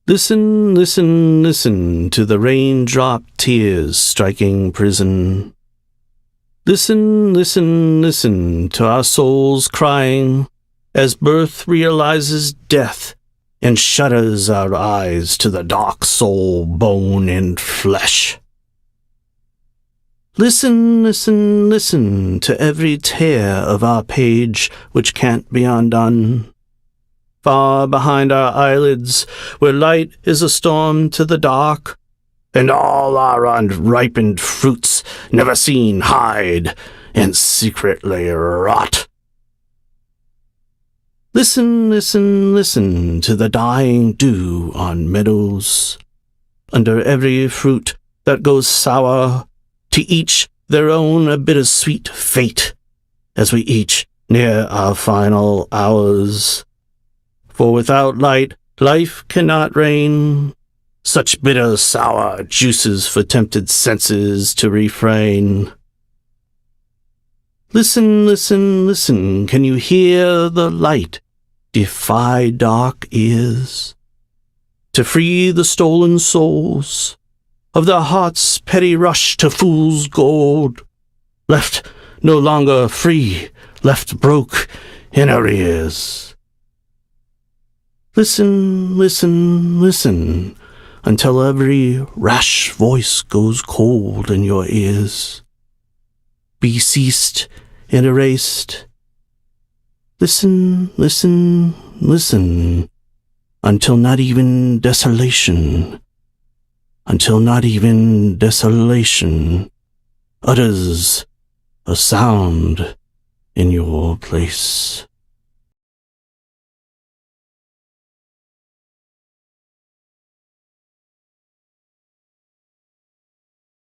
Listen, listen, listen to the raindrop tears striking prison. Listen, listen, listen to our souls crying as birth realizes death and shudders our eyes to the dark soul, bone and flesh. Listen, listen, listen to every tear of our page which can't be undone. Far behind our eyelids, where light is a storm to the dark, and all our unripened fruits never seen hide and secretly rot. Listen, listen, listen to the dying dew on meadows, under every fruit that goes sour, to each their own bittersweet fate, as we each near our final hours. For without light, life cannot reign, such bitter sour juices for tempted senses to refrain. Listen, listen, listen, can you hear the light defy dark ears? To free the stolen souls of their heart's petty rush to fool's gold, left no longer free, left broke in arrears. Listen, listen, listen, until every rash voice goes cold in your ears, be ceased and erased. Listen, listen, listen, until not even desolation utters a sound in your place.